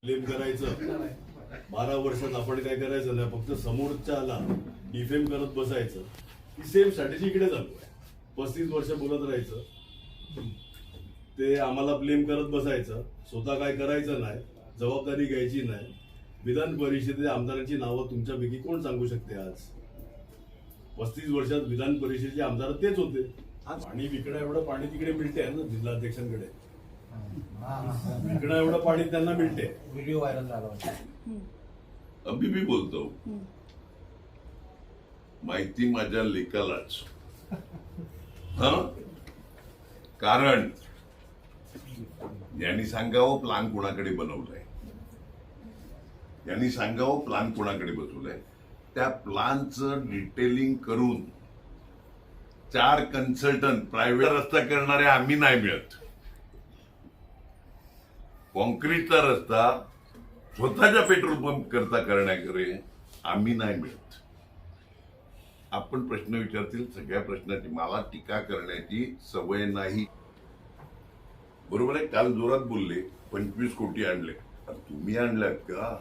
Claim करायचं 12 वर्षात आपण काय करायचं नाही, फक्त समोरच्याला डिफेम करत बसायचं. ही सेम स्ट्रॅटेजी इकडे चालू आहे. 35 वर्ष बोलत राहायचं, ते आम्हाला ब्लेम करत बसायचं, स्वतः काय करायचं नाही, जबाबदारी घ्यायची नाही. विधान परिषदेत आमदारांची नावं तुमच्यापैकी कोण सांगू शकते? आज 35 वर्षात विधान परिषदेचे आमदार तेच होते. पाणी विकणं एवढं पाणी तिकडे मिळते ना जिल्हाध्यक्षांकडे, विकणं एवढं पाणी त्यांना मिळते. व्हिडिओ व्हायरल झाला होता. अभि मी बोलतो, माहिती माझ्या लेकालाच. कारण यांनी सांगावं प्लान कोणाकडे बनवलाय, यांनी सांगावं प्लान कोणाकडे बसवलाय. त्या प्लानचं डिटेलिंग करून 4 कन्सल्टंट प्रायव्हेट रस्ता करणारे आम्ही नाही मिळत. कॉन्क्रीटचा रस्ता स्वतःच्या पेट्रोल पंप करता करण्याकडे आम्ही नाही मिळत. आपण प्रश्न विचारतील सगळ्या प्रश्नाची मला टीका करण्याची सवय नाही. बरोबर आहे, काल जोरात बोलले 25 कोटी आणले. तुम्ही आणल्यात का?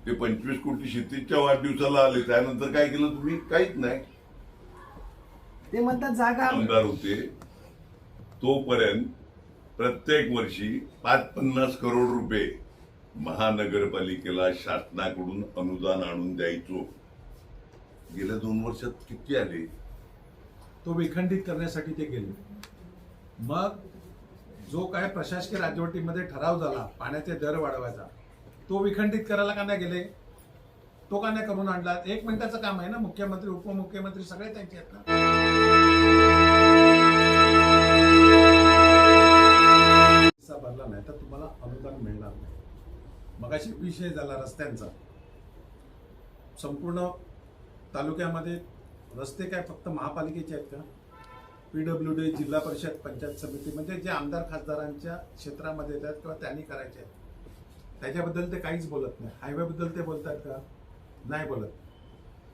ते 25 कोटी शेतीच्या वाढदिवसाला आले, त्यानंतर काय केलं तुम्ही? काहीच नाही. ते म्हणतात जागा आमदार होते तोपर्यंत प्रत्येक वर्षी 50 करोड रुपये महानगरपालिकेला शासनाकडून अनुदान आणून द्यायचो. गेल्या 2 वर्षात किती आले? तो विखंडित करण्यासाठी ते गेले. मग जो काय प्रशासकीय राजवटीमध्ये ठराव झाला पाण्याचे दर वाढवायचा, तो विखंडित करायला का नाही गेले? तो का नाही करून आणला? 1 मिनिटाचं काम आहे ना. मुख्यमंत्री उपमुख्यमंत्री सगळे त्यांचे आहेत ना. भरला नाही तर तुम्हाला अनुदान मिळणार नाही. मगाशी विषय झाला रस्त्यांचा. संपूर्ण तालुक्यामध्ये रस्ते काय फक्त महापालिकेचे आहेत का? PWD, जिल्हा परिषद, पंचायत समिती, म्हणजे जे आमदार खासदारांच्या क्षेत्रामध्ये येतात किंवा त्यांनी करायचे आहेत त्याच्याबद्दल ते काहीच बोलत नाही. हायवेबद्दल ते बोलतात का? नाही बोलत.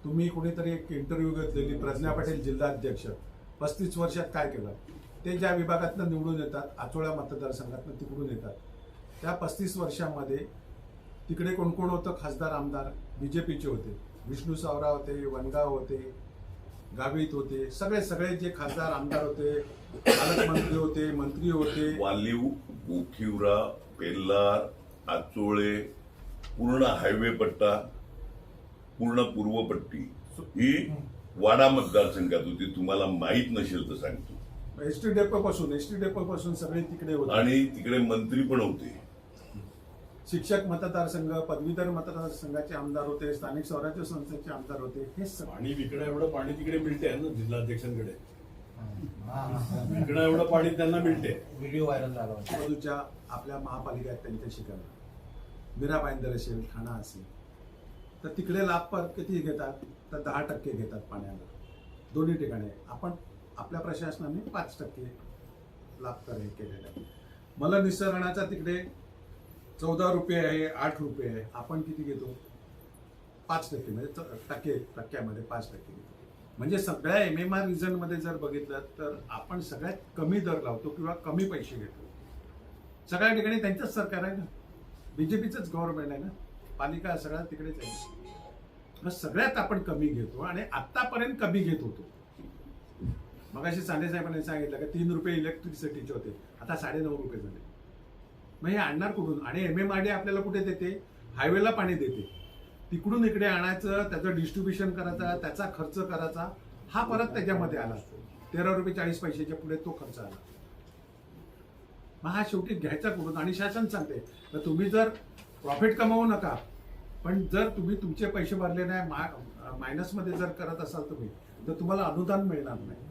तुम्ही कुणीतरी एक इंटरव्ह्यू घेतलेली, प्रज्ञा पाटील जिल्हाध्यक्ष, 35 वर्षात काय केलं? ते ज्या विभागातनं निवडून येतात, आचोळा मतदारसंघातनं तिकडून येतात, त्या 35 वर्षामध्ये तिकडे कोण कोण होतं? खासदार आमदार बीजेपीचे होते. विष्णू सावरा होते, वनगाव होते, गावित होते, सगळे जे खासदार आमदार होते, पालकमंत्री होते, मंत्री होते. वालीव, गोखिवरा, पेल्लार, आचोळे, पूर्ण हायवे पट्टा, पूर्ण पूर्वपट्टी ही वाडा मतदारसंघात होती. तुम्हाला माहित नसेल तर सांगतो. एसटी डेपो पासून सगळे तिकडे होते आणि तिकडे मंत्री पण होते. शिक्षक मतदारसंघ, पदवीधर मतदारसंघाचे आमदार होते, स्थानिक स्वराज्य संस्थेचे आमदार होते. हे पाणी विकणं एवढं पाणी तिकडे मिळते ना जिल्हाध्यक्षांकडे, विकणं एवढं पाणी त्यांना मिळते. व्हिडिओ व्हायरल झाला होता. बाजूच्या आपल्या महापालिका आहेत त्यांच्या शिकायला, मीरा भाईंदर असेल, ठाणा असेल, तर तिकडे लाभ किती घेतात? तर 10% घेतात पाण्याला दोन्ही ठिकाणी. आपण आपल्या प्रशासनाने 5% लाभ कर हे केलेला आहे. मला निसरणाचा तिकडे 14 रुपये आहे, 8 रुपये आहे. आपण किती घेतो? 5% म्हणजे टक्क्यामध्ये 5% घेतो. म्हणजे सगळ्या MMR रिजन मध्ये जर बघितलं तर आपण सगळ्यात कमी दर लावतो किंवा कमी पैसे घेतो. सगळ्या ठिकाणी त्यांचंच सरकार आहे ना, बीजेपीचंच गव्हर्नमेंट आहे ना, पालिका सगळ्या तिकडेच आहे. मग सगळ्यात आपण कमी घेतो आणि आतापर्यंत कमी घेत होतो. मगाशी साहेबांनी सांगितलं की 3 रुपये इलेक्ट्रिसिटीचे होते, आता 9.5 रुपये झाले. मग हे आणणार कुठून? आणि MMRD आपल्याला कुठे देते? हायवेला पाणी देते. तिकडून इकडे आणायचं, त्याचं डिस्ट्रीब्युशन करायचं, त्याचा खर्च करायचा, हा परत त्याच्यामध्ये आला. 13 रुपये 40 पैशाच्या पुढे तो खर्च आला. मग हा शेवटी घ्यायचा कुठून? आणि शासन सांगते तर तुम्ही जर प्रॉफिट कमावू नका, पण जर तुम्ही तुमचे पैसे भरले नाही, मायनसमध्ये जर करत असाल तुम्ही, तर तुम्हाला अनुदान मिळणार नाही.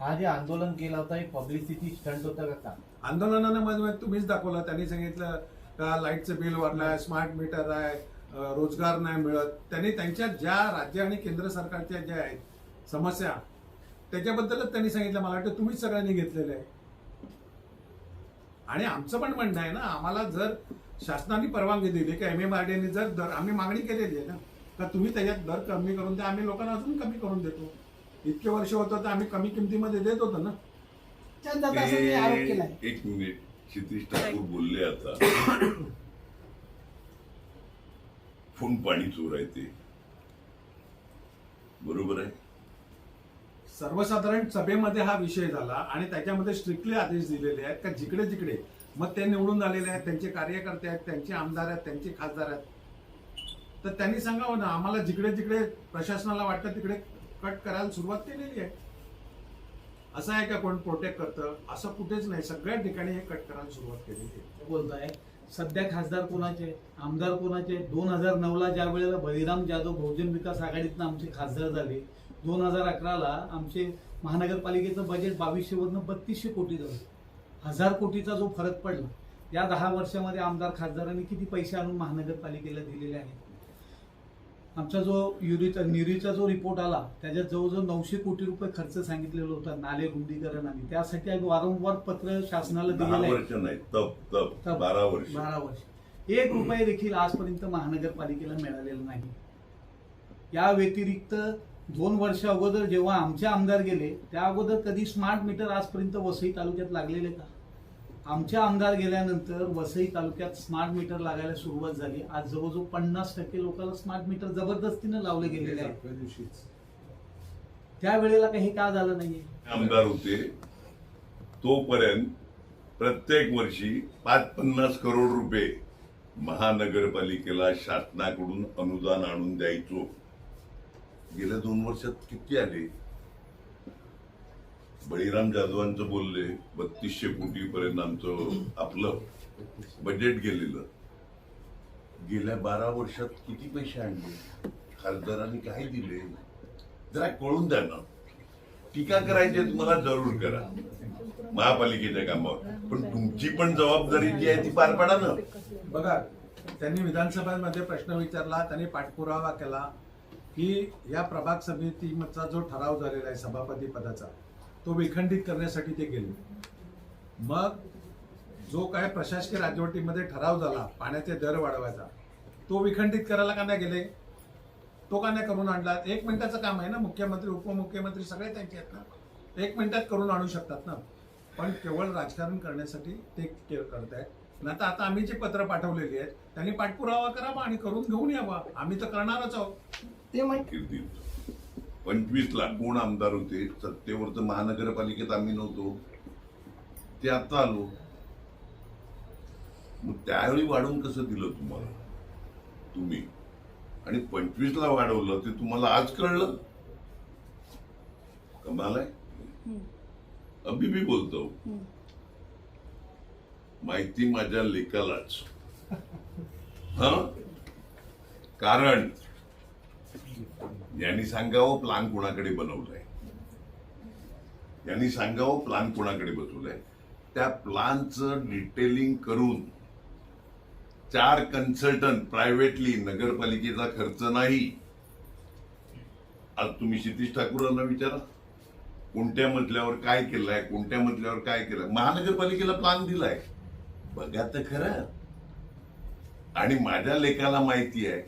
हा जे आंदोलन केलं होतं एक पब्लिसिटी स्टंट होतं का? आंदोलनानं तुम्हीच दाखवलं. त्यांनी सांगितलं का लाईटचं बिल वाढलंय, स्मार्ट मीटर आहे, रोजगार नाही मिळत. त्यांनी त्यांच्या ज्या राज्य आणि केंद्र सरकारच्या ज्या आहेत समस्या त्याच्याबद्दलच त्यांनी सांगितलं. मला वाटतं तुम्हीच सगळ्यांनी घेतलेलं आहे. आणि आमचं पण म्हणणं आहे ना, आम्हाला जर शासनाने परवानगी दिली की MMRDने जर दर, आम्ही मागणी केलेली आहे ना, का तुम्ही त्याच्यात दर कमी करून द्या, आम्ही लोकांना अजून कमी करून देतो. इतके वर्ष होतं तर आम्ही कमी किमतीमध्ये देत होतो ना. आरोप केलाय. एक मिनिट, क्षितिज ठाकूर बोलले आता कुठून पाणी चोरायचे, बरोबर आहे. सर्वसाधारण सभेमध्ये हा विषय झाला आणि त्याच्यामध्ये स्ट्रिक्टली आदेश दिलेले आहेत का जिकडे जिकडे मग ते निवडून आलेले आहेत, त्यांचे कार्यकर्ते आहेत, त्यांचे आमदार आहेत, त्यांचे खासदार आहेत, तर त्यांनी सांगावं ना आम्हाला जिकडे जिकडे प्रशासनाला वाटतं तिकडे कट करायला सुरुवात केलेली आहे. असं आहे का कोण प्रोटेक्ट करतं? असं कुठेच नाही, सगळ्या ठिकाणी हे कट करायला सुरुवात केलेली आहे. बोलताय सध्या खासदार कोणाचे, आमदार कोणाचे? 2009ला ज्या वेळेला बळीराम जाधव बहुजन विकास आघाडीतनं आमचे खासदार झाले, 2011ला आमचे महानगरपालिकेचं बजेट 2200 वरनं 3200 कोटी झालं. 1000 कोटीचा जो फरक पडला, या 10 वर्षामध्ये आमदार खासदारांनी किती पैसे आणून महानगरपालिकेला दिलेले आहेत? आमचा जो न्यूरीचा जो रिपोर्ट आला त्याच्यात जवळजवळ 900 कोटी रुपये खर्च सांगितलेला होता नाले रुंदीकरण, आणि त्यासाठी आम्ही वारंवार पत्र शासनाला 10 दिलेलं वर्ष नाही, तप 12 वर्ष. 12 वर्ष 1 रुपये देखील आजपर्यंत महानगरपालिकेला मिळालेला नाही. या व्यतिरिक्त 2 वर्ष अगोदर जेव्हा आमचे आमदार गेले त्या अगोदर कधी स्मार्ट मीटर आजपर्यंत वसई तालुक्यात लागलेले का? आमचे आमदार गेल्यानंतर वसई तालुक्यात स्मार्ट मीटर लागायला सुरुवात झाली. आज जवळजवळ 50% लोकांना स्मार्ट मीटर जबरदस्तीने लावले गेलेले आहेत. त्यावेळेला काही का झालं नाहीये? आमदार होते तोपर्यंत प्रत्येक वर्षी 50 करोड रुपये महानगरपालिकेला शासनाकडून अनुदान आणून द्यायचो. गेल्या 2 वर्षात किती आले? बळीराम जाधवांचं बोलले 3200 कोटी पर्यंत आमचं आपलं बजेट गेलेलं. गेल्या 12 वर्षात किती पैसे आणले? खासदारांनी काय दिले? जरा कळून द्या ना. टीका करायची तुम्हाला जरूर करा महापालिकेच्या कामावर, पण तुमची पण जबाबदारी जी आहे ती पार पाडा ना. बघा, त्यांनी विधानसभेमध्ये प्रश्न विचारला, त्यांनी पाठपुरावा केला की या प्रभाग समितीचा जो ठराव झालेला आहे सभापती पदाचा तो विखंडित करण्यासाठी ते गेले. मग जो काय प्रशासकीय राजवटीमध्ये ठराव झाला पाण्याचे दर वाढवायचा तो विखंडित करायला का नाही गेले? तो का नाही करून आणला? 1 मिनिटाचं काम आहे ना, मुख्यमंत्री उपमुख्यमंत्री सगळे त्यांचे आहेत ना, 1 मिनिटात करून आणू शकतात ना. पण केवळ राजकारण करण्यासाठी ते करतायत. नाही तर आता आम्ही जे पत्र पाठवलेली आहेत त्यांनी पाठपुरावा करावा आणि करून घेऊन यावा. आम्ही तर करणारच आहोत. ते माहिती 25ला कोण आमदार होते सत्तेवर? तर महानगरपालिकेत आम्ही नव्हतो, ते आता आलो. मग त्यावेळी वाढवून कसं दिलं तुम्हाला तुम्ही? आणि 25ला वाढवलं ते तुम्हाला आज कळलं? कमाल आहे. अभी मी बोलतो माहिती माझ्या लेकालाच. कारण यांनी सांगावं प्लान कोणाकडे बनवलाय, यांनी सांगावं प्लान कोणाकडे बसवलाय. त्या प्लानचं डिटेलिंग करून 4 कन्सल्टंट प्रायव्हेटली, नगरपालिकेचा खर्च नाही. आज तुम्ही क्षितिज ठाकूरांना विचारा कोणत्या मजल्यावर काय केलंय, कोणत्या मजल्यावर काय केलंय. महानगरपालिकेला प्लान दिलाय, बघा तर खरं. आणि माझ्या लेखाला माहिती आहे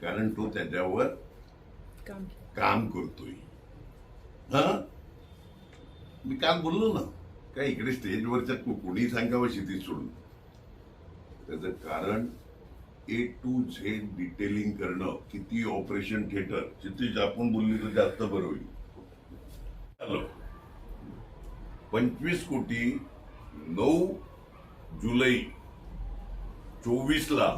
कारण तो त्याच्यावर काम करतोय. मी काल बोललो ना, काय इकडे स्टेजवरच्या कोणी सांगावं क्षितिज सोडून. त्याचं कारण A to Z डिटेलिंग करणं. किती ऑपरेशन थिएटर, क्षितिज आपण बोलली तर जास्त बरं होईल. हॅलो, 25 कोटी 9 जुलै 24ला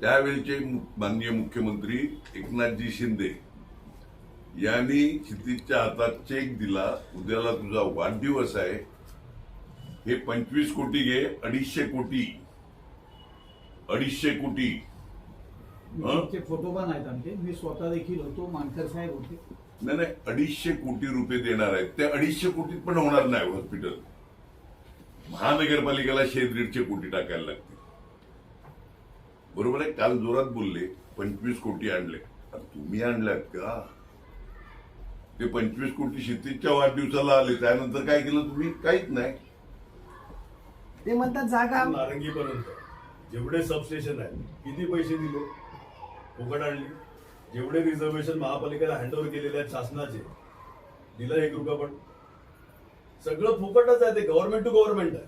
त्यावेळचे माननीय मुख्यमंत्री एकनाथजी शिंदे यांनी क्षितिजच्या हातात चेक दिला. उद्याला तुझा वाढदिवस आहे, हे 25 कोटी घे. 250 कोटी 250 कोटी. फोटो पण आहेत आमचे, मी स्वतः देखील होतो, मानकर साहेब होते. नाही 250 कोटी रुपये देणार आहेत. त्या 250 कोटीत पण होणार नाही हॉस्पिटल. महानगरपालिकेला 150 कोटी टाकायला लागतील. बरोबर आहे. काल जोरात बोलले 25 कोटी आणले. तुम्ही आणल्यात का? ते 25 कोटी क्षितिजच्या वाढदिवसाला आले, त्यानंतर काय केलं तुम्ही? काहीच नाही. ते म्हणतात जागा नारंगीपर्यंत जेवढे सबस्टेशन आहेत किती पैसे दिले? फुकट आणली. जेवढे रिझर्वेशन महापालिकेला हँडओव्हर केलेले आहेत शासनाचे, दिला 1 रुपया पण? सगळं फुकटच आहे. ते गव्हर्नमेंट टू गव्हर्नमेंट आहे.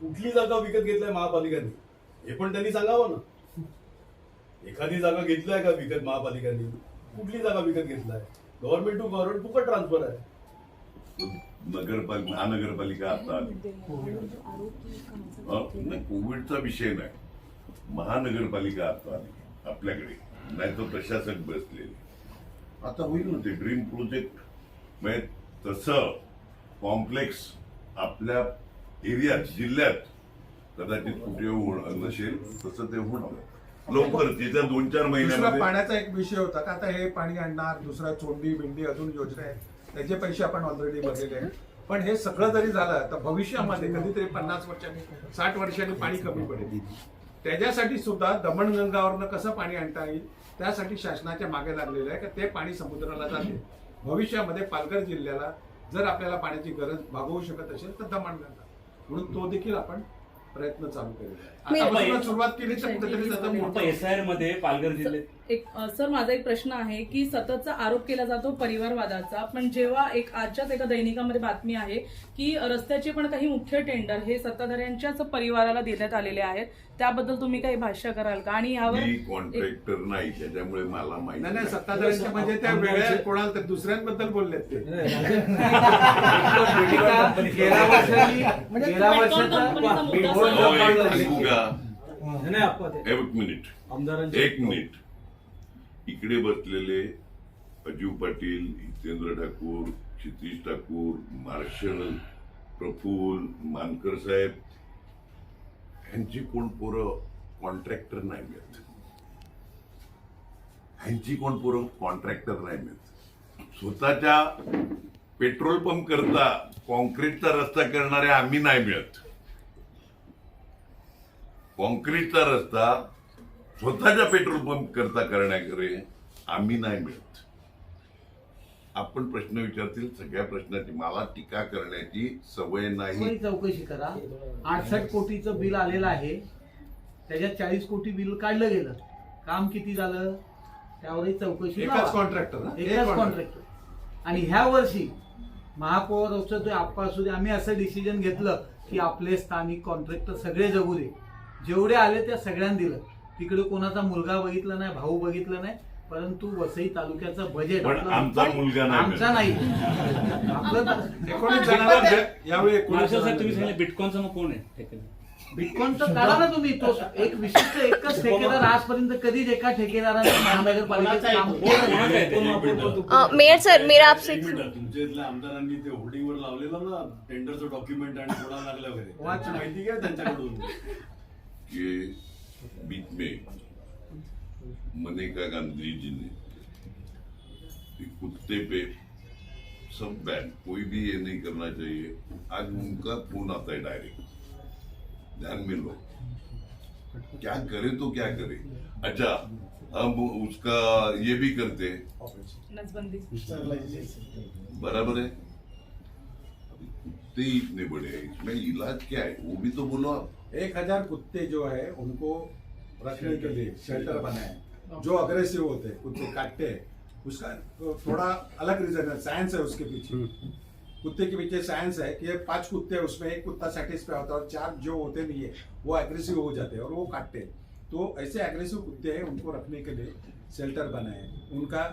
कुठली जागा विकत घेतलाय महापालिकांनी हे पण त्यांनी सांगावं ना. एखादी जागा घेतलाय का विकत महापालिकांनी? कुठली जागा विकत घेतलाय? गव्हर्नमेंट टू गव्हर्नमेंट फुकट ट्रान्सफर आहे. महानगरपालिका आता आली. नाही, कोविडचा विषय नाही, महानगरपालिका आता आली आपल्याकडे, नाही तर प्रशासक बसलेले. आता होईल ना ते ड्रीम प्रोजेक्ट. म्हणजे तसं कॉम्प्लेक्स आपल्या एरियात, जिल्ह्यात कदाचित कुठे नसेल, तसं ते होणार लवकर. त्याच्या 2-4 दुसरा महिन्यामध्ये. पाण्याचा एक विषय होता का आता हे पाणी आणणार, दुसरा चोंडी बिंडी अजून योजना आहे, त्याचे पैसे आपण ऑलरेडी भरलेले आहेत. पण हे सगळं जरी झालं तर भविष्यामध्ये कधीतरी 50 वर्षांनी 60 वर्षांनी पाणी कमी पडेल. त्याच्यासाठी सुद्धा दमणगंगावरनं कसं पाणी आणता येईल त्यासाठी शासनाच्या मागे लागलेलं आहे की ते पाणी समुद्राला जाते. भविष्यामध्ये पालघर जिल्ह्याला जर आपल्याला पाण्याची गरज भागवू शकत असेल तर दमणगंगा, म्हणून तो देखील आपण प्रयत्न चालू केलेला आहे. आतापासून सुरुवात केली तर कुठेतरी त्याचा मोठा SIR मध्ये पालघर जिल्ह्यात सर माझा एक प्रश्न आहे की सततचा आरोप केला जातो परिवारवादाचा, पण जेव्हा आजच्याच एका दैनिकामध्ये बातमी आहे की रस्त्याचे पण काही मुख्य टेंडर हे सत्ताधाऱ्यांच्याच परिवाराला देण्यात आलेले आहेत, त्याबद्दल तुम्ही काही भाष्य कराल का? आणि यावर मी कॉन्ट्रॅक्टर नाही, त्याच्यामुळे मला माहिती नाही नाही. सत्ताधाऱ्यांच्या म्हणजे त्या वेगळ्या कोणाला तर दुसऱ्यांबद्दल बोललेत ते. गेल्या वर्षाचा एक मिनिट. इकडे बसलेले अजीव पाटील, हितेंद्र ठाकूर, क्षितिज ठाकूर, मार्शल, प्रफुल्ल, मानकर साहेब, ह्यांची कोण पोरं कॉन्ट्रॅक्टर नाही मिळत. स्वतःच्या पेट्रोल पंप करता कॉन्क्रीटचा रस्ता करणारे आम्ही नाही मिळत. कॉन्क्रीटचा रस्ता स्वतःच्या पेट्रोल पंप करता करण्याकडे आम्ही नाही मिळत. आपण प्रश्न विचारतील सगळ्या प्रश्नाची मला टीका करण्याची सवय नाही. चौकशी करा. 68 कोटीचं बिल आलेलं आहे, त्याच्यात 40 कोटी बिल काढलं गेलं. काम किती झालं त्यावरही चौकशी एकच कॉन्ट्रॅक्टर एकच कॉन्ट्रॅक्टर. आणि ह्या वर्षी महापौर असू दे, आप्पा असू दे, आम्ही असं डिसिजन घेतलं की आपले स्थानिक कॉन्ट्रॅक्टर सगळे जगू दे. जेवढे आले त्या सगळ्यांना दिलं. तिकडे कोणाचा मुलगा बघितला नाही, भाऊ बघितला नाही, परंतु वसई तालुक्याचं बजेट पण आमचा मुलगा नाही. आमचा नाही आपलं 19 जणांना यावेळी 19 मार्शल साहेब तुम्ही जणांना सांगितलं बिटकॉइनचा मग कोण आहे? बिटकॉइनचं करा ना तुम्ही. तो एक विशिष्ट एकच ठेकेदार आजपर्यंत कधीच एका ठेकेदाराने महानगरपालिकेचं काम केलं. मेयर सर मेरा आपसे एक मिनिट. तुमच्या इथल्या आमदारांनी ते होर्डिंगवर लावलेलं ना टेंडरचं डॉक्युमेंट आणि कोणाला लागलं वगैरे, वाच. माहिती घ्या त्यांच्याकडून. ये बीच में मनेका गांधी जी ने कुत्ते पे सब बैन, कोई भी ये नहीं करना चाहिए. आज उनका फोन आता है डायरेक्ट, ध्यान में लो. क्या करे तो क्या करे. अच्छा हम उसका ये भी करते, नसबंदी बराबर है. कुत्ते ही इतने बड़े हैं, इसमें इलाज क्या है वो भी तो बोलो आप. 1000 कुत्ते जो है उनको रखने के लिए शेल्टर बनाए. जो अग्रेसिव होते हैं कुत्ते काटते हैं, उसका थोड़ा अलग रीजन है, साइंस है उसके पीछे. कुत्ते के पीछे साइंस है कि 5 कुत्ते हैं, उसमें एक कुत्ता सेटिस्फाई होता है और 4 जो होते नहीं है वो एग्रेसिव हो जाते हैं और वो काटते हैं. तो ऐसे एग्रेसिव कुत्ते हैं उनको रखने के लिए शेल्टर बनाए. उनका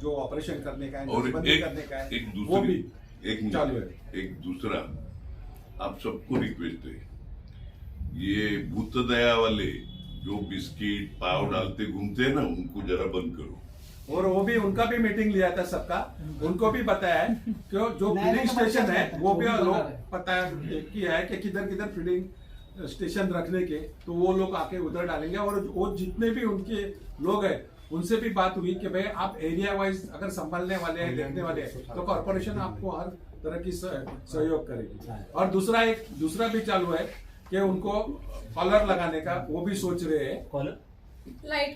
जो ऑपरेशन करने का है, और नसबंदी करने का है, एक वो भी एक चालू है. एक दूसरा आप सबको रिक्वेस्ट है, ये भूत दया वाले जो बिस्किट पाव डालते घूमते हैं ना, उनको जरा बंद करो. और वो भी उनका भी मीटिंग लिया था सबका, उनको भी बताया है कि जो फीडिंग स्टेशन है वो भी लोग पता किया है कि किधर किधर फीडिंग स्टेशन रखने के, तो वो लोग आके उधर डालेंगे. और वो जितने भी उनके लोग हैं उनसे भी बात हुई कि भाई आप एरिया वाइज अगर संभालने वाले हैं, देखने वाले हैं, तो कॉर्पोरेशन आपको हर तरह की सहयोग करेगी. और दूसरा भी चालू है कि उनको कॉलर लगाने का वो भी सोच रहे हैं.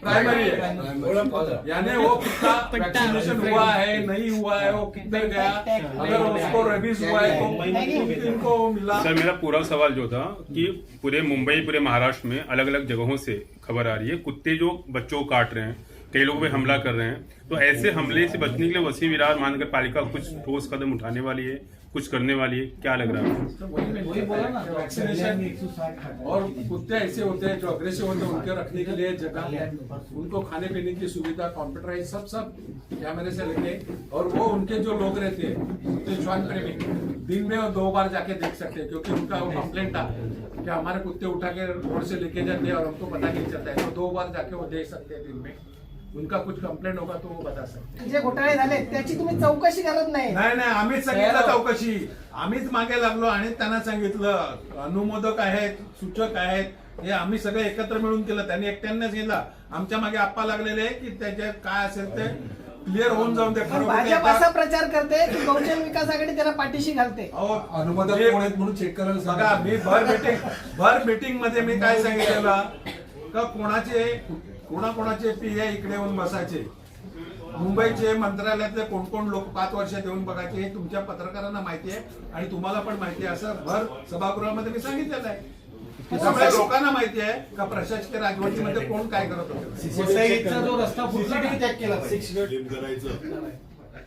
प्राइमरी है, यानी वो कितना वैक्सीनेशन हुआ है नहीं हुआ है, वो किधर गया, अगर उसको रेबीज हुआ है तो इनको मिला. सर मेरा पूरा सवाल जो था कि पूरे मुंबई पूरे महाराष्ट्र में अलग अलग जगहों से खबर आ रही है कुत्ते जो बच्चों को काट रहे हैं, कई लोगों पे हमला कर रहे हैं. तो ऐसे हमले से बचने के लिए वसीम विरार महानगर पालिका कुछ ठोस कदम उठाने वाली है, कुछ करने वाली है, क्या लग रहा है? तो वही मैं वही बोला ना, वैक्सीनेशन 160 और कुत्ते ऐसे होते हैं जो अग्रेसिव होते हैं, उनके रखने के लिए जगह, उनको खाने पीने की सुविधा, कॉम्प्यूटराइज सब कैमरे से लेके, और वो उनके जो लोग रहते हैं कुत्ते श्वान प्रेमी दिन में और 2 बार जाके देख सकते हैं, क्योंकि उनका वो कंप्लेंट था कि हमारे कुत्ते उठा के रोड से लेके जाते हैं और हमको पता नहीं चलता है, तो 2 बार जाके वो देख सकते हैं दिन में। उनका कुछ कंप्लेंट होगा तो वो बता सकते हैं। जे घोटाळे झाले त्याची तुम्ही चौकशी करत नाही. नाही आम्हीच सांगितलं चौकशी, आम्हीच मागे लागलो आणि त्यांना सांगितलं अनुमोदक आहेत, सूचक आहेत, हे आम्ही सगळे एकत्र मिळून केलं. त्यांनी एकट्यानेच केलं. आमच्या मागे आप्पा लागलेले की त्याच्यात काय असेल ते क्लिअर होऊन जाऊन ते. पण भाजप असा प्रचार करते की बहुजन विकास आघाडी त्याला पाठीशी घालते. अनुमोदक कोण आहेत म्हणून चेक करायला बघा. मी भर मीटिंग मध्ये मी काय सांगितलेलं का कोणाकोणाचे पीए इकडे येऊन बसायचे, मुंबईचे मंत्रालयातले कोण लोक 5 वर्षात येऊन बघायचे, हे तुमच्या पत्रकारांना माहिती आहे आणि तुम्हाला पण माहिती आहे. असं भर सभागृहामध्ये मी सांगितलेलं आहे. सगळ्या लोकांना माहिती आहे का प्रशासकीय राजवटीमध्ये कोण काय करत होते. सोसायटीचा जो रस्ता फुटला ना, त्याग केला पाहिजे. क्लेम करायचं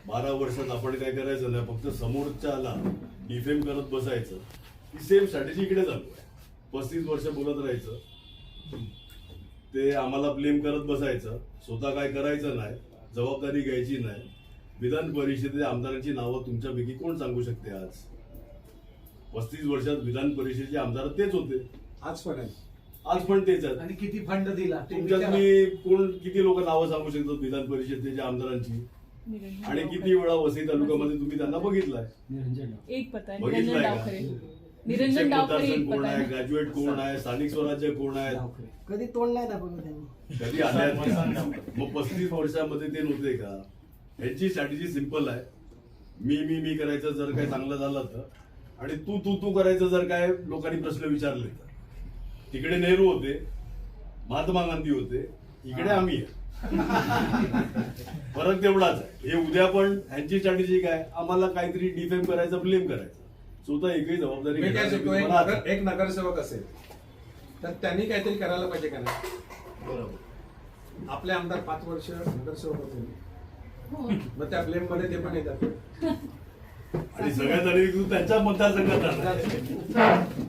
12 वर्षात आपण काय करायचं नाही, फक्त समोरच्याला डिफेम करत बसायचं. ही सेम स्ट्रॅटेजी इकडे चालू आहे. 35 वर्ष बोलत राहायचं, ते आम्हाला ब्लेम करत बसायचं, स्वतः काय करायचं नाही, जबाबदारी घ्यायची नाही. विधान परिषदेच्या आमदारांची नावं तुमच्यापैकी कोण सांगू शकते? आज 35 वर्षात विधान परिषदेचे आमदार तेच होते, आज पण आहे. आज पण तेच आहेत. आणि किती फंड दिला ते तुमच्यात विचारा. मी कोण किती लोक नावं सांगू शकतात विधान परिषदेच्या आमदारांची? आणि किती वेळा वसई तालुक्यामध्ये तुम्ही त्यांना बघितलाय? एक पता आहे, बघितलंय निरंजन का? डावखरे. निरंजन डावखरे मतदारसंघ एक कोण पता आहे, आहे. ग्रॅज्युएट कोण आहे, स्थानिक स्वराज्य कोण आहेत, कधी तोंड नाही दाखवलं त्यांनी. कधी आल्या? मग 35 वर्षामध्ये ते नव्हते का? ह्यांची स्ट्रॅटेजी सिंपल आहे. मी करायचं जर काय चांगलं झालं तर, आणि तू करायचं जर काय लोकांनी प्रश्न विचारले तर. तिकडे नेहरू होते, महात्मा गांधी होते, इकडे आम्ही आहे. फरक तेवढाच आहे. हे उद्या पण ह्यांची स्ट्रॅटेजी काय? आम्हाला काहीतरी डिफेम करायचं, ब्लेम करायचं. स्वतः एकही जबाबदारी मी काय घेण्याची सांगतो, मला आज- एक नगरसेवक असेल तर त्यांनी काहीतरी करायला पाहिजे का नाही? बरोबर. आपले आमदार 5 वर्ष नगरसेवक होते, हो. मग त्या ब्लेम मध्ये ते पण येतात. आणि सगळ्यात आधी तू त्यांच्या मतदारसंघात राहणार.